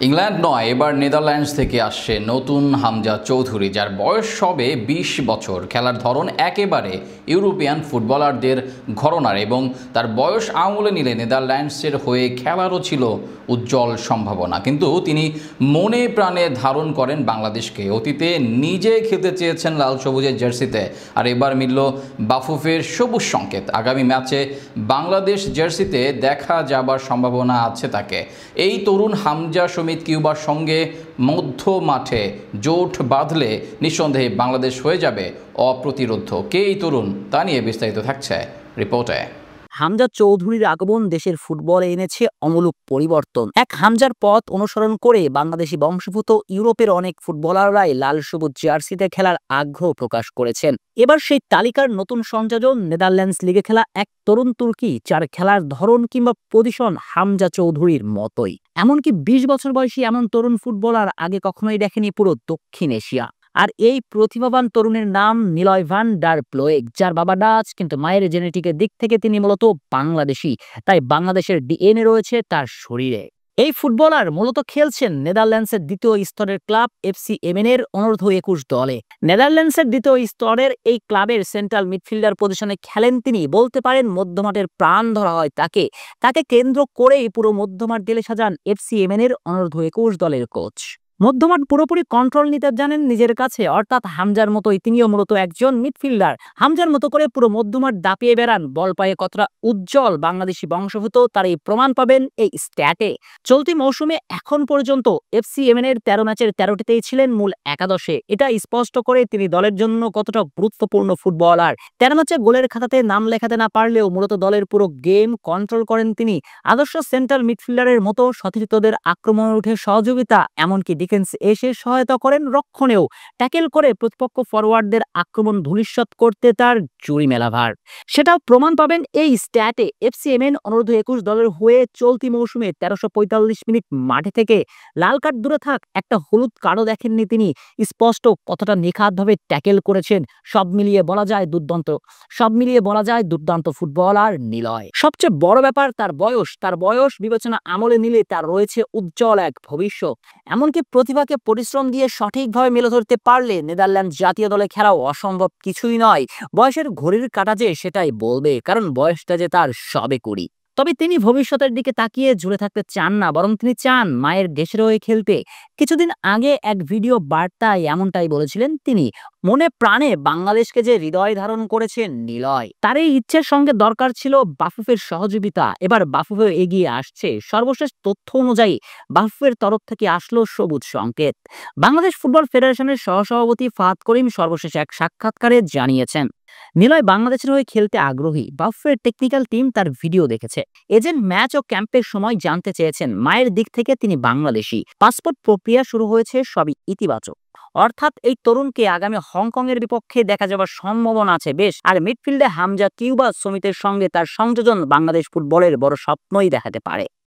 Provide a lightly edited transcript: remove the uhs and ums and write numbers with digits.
England নয়, এবার Netherlands থেকে আসছে নতুন হামজা চৌধুরী, যার বয়স সবে ২০ বছর। খেলার ধরন একেবারে ইউরোপিয়ান ফুটবলারদের ঘরানার এবং তার বয়স আঙুলে নিলে নেদারল্যান্ডসের হয়ে খেলারও ছিল উজ্জ্বল সম্ভাবনা। কিন্তু তিনি মনে প্রাণে ধারণ করেন বাংলাদেশকে। অতীতে নিজে খেলতে চেয়েছেন লাল সবুজের জার্সিতে, আর এবার মিলল বাফুফের সবুজ সংকেত। আগামী ম্যাচে বাংলাদেশ জার্সিতে দেখা যাবার সম্ভাবনা আছে তাকে। এই তরুণ হামজা সমিত কিউবার সঙ্গে মধ্য মাঠে জোট বাঁধলে নিঃসন্দেহে বাংলাদেশ হয়ে যাবে অপ্রতিরোধ্য। কে এই তরুণ, তা নিয়ে বিস্তারিত থাকছে রিপোর্টে। হামজা চৌধুরীর আগমন দেশের ফুটবলে এনেছে অমূলক পরিবর্তন। এক হামজার পথ অনুসরণ করে বাংলাদেশি বংশোদ্ভূত ইউরোপের অনেক ফুটবলাররাই লাল সবুজ জার্সিতে খেলার আগ্রহ প্রকাশ করেছেন। এবার সেই তালিকার নতুন সংযোজন নেদারল্যান্ডস লিগে খেলা এক তরুণ তুর্কি, যার খেলার ধরন কিংবা পজিশন হামজা চৌধুরীর মতোই। এমনকি ২০ বছর বয়সী এমন তরুণ ফুটবলার আগে কখনোই দেখেনি পুরো দক্ষিণ এশিয়া। আর এই প্রতিভাবান তরুণের নাম নিলয় ভান ডার প্লোয়েক, যার বাবা ডাচ কিন্তু মায়ের জেনেটিকের দিক থেকে তিনি মূলত বাংলাদেশি, তাই বাংলাদেশের ডিএনএ রয়েছে তার শরীরে। এই ফুটবলার মূলত খেলছেন নেদারল্যান্ডসের দ্বিতীয় স্তরের ক্লাব এফসি এমেনের অনূর্ধ্ব-২১ দলে। নেদারল্যান্ডসের দ্বিতীয় স্তরের এই ক্লাবের সেন্ট্রাল মিডফিল্ডার পজিশনে খেলেন তিনি। বলতে পারেন মধ্যমাঠের প্রাণ ধরা হয় তাকে। তাকে কেন্দ্র করেই পুরো মধ্যমাঠ ঢেলে সাজান এফসি এমেনের অনূর্ধ্ব-২১ দলের কোচ। মধ্যমাঠ পুরোপুরি কন্ট্রোল নিতে জানেন নিজের কাছে, অর্থাৎ হামজার মতোই তিনিও মূলত একজন মিডফিল্ডার। হামজার মতো করে পুরো মধ্যমাঠ দাপিয়ে বেড়ান। বল পায়ে কতটা উজ্জ্বল বাংলাদেশি বংশোদ্ভূত তার এই প্রমাণ পাবেন এই স্ট্যাটে। চলতি মৌসুমে এখন পর্যন্ত এফসি এমেনের ১৩ ম্যাচের ১৩টিতেই ছিলেন মূল একাদশে। এটা স্পষ্ট করে তিনি দলের জন্য কতটা গুরুত্বপূর্ণ ফুটবলার। ১৩ ম্যাচে গোলের খাতাতে নাম লেখাতে না পারলেও মূলত দলের পুরো গেম কন্ট্রোল করেন তিনি। আদর্শ সেন্ট্রাল মিডফিল্ডারের মতো সতীর্থদের আক্রমণে উঠে সহযোগিতা, এমনকি ডিফেন্স এসে সহায়তা করেন রক্ষণেও। ট্যাকেল করে প্রতিপক্ষ ফরওয়ার্ডদের আক্রমণ ধূলিসাৎ করতে তার জুড়ি মেলা ভার। সেটাও প্রমাণ পাবেন এই স্ট্যাটে। এফসি এমেন অনূর্ধ্ব-২১ দলের হয়ে চলতি মৌসুমে ১৩৪৫ মিনিট মাঠে থেকে লাল কার্ড দূরে থাক, একটা হলুদ কার্ডও দেখেননি তিনি। স্পষ্ট কতটা নিখাতভাবে ট্যাকেল করেছেন। সব মিলিয়ে বলা যায় দুর্দান্ত ফুটবলার নিলয়। সবচেয়ে বড় ব্যাপার তার বয়স বিবেচনা আমলে নিলে তার রয়েছে উজ্জ্বল এক ভবিষ্যৎ। এমনকি প্রতিভাকে পরিশ্রম দিয়ে সঠিকভাবে মেলে ধরতে পারলে নেদারল্যান্ড জাতীয় দলে খেলাও অসম্ভব কিছুই নয়। বয়সের ঘড়ির কাঁটা যে সেটাই বলবে, কারণ বয়সটা যে তার সবে ২০। তবে তিনি ভবিষ্যতের দিকে তাকিয়ে জুড়ে থাকতে চান না, বরং তিনি চান মায়ের দেশের হয়ে খেলতে। কিছুদিন আগে এক ভিডিও বার্তায় এমনটাই বলেছিলেন তিনি। মনে প্রাণে বাংলাদেশকে যে হৃদয় ধারণ করেছেন নিলয়, তার এই ইচ্ছের সঙ্গে দরকার ছিল বাফুফের সহযোগিতা। এবার বাফুফে এগিয়ে আসছে। সর্বশেষ তথ্য অনুযায়ী বাফুফের তরফ থেকে আসলো সবুজ সংকেত। বাংলাদেশ ফুটবল ফেডারেশনের সহসভাপতি ফাহাদ করিম সর্বশেষ এক সাক্ষাৎকারে জানিয়েছেন নিলয় বাংলাদেশের হয়ে খেলতে আগ্রহী। বাফুফের টেকনিক্যাল টিম তার ভিডিও দেখেছে। এজেন্ট ম্যাচ ও ক্যাম্পের সময় জানতে চেয়েছেন। মায়ের দিক থেকে তিনি বাংলাদেশি। পাসপোর্ট প্রক্রিয়া শুরু হয়েছে, সবই ইতিবাচক। অর্থাৎ এই তরুণকে আগামী হংকং এর বিপক্ষে দেখা যাওয়ার সম্ভাবনা আছে বেশ। আর মিডফিল্ডে হামজা কিউবা সমিতের সঙ্গে তার সংযোজন বাংলাদেশ ফুটবলের বড় স্বপ্নই দেখাতে পারে।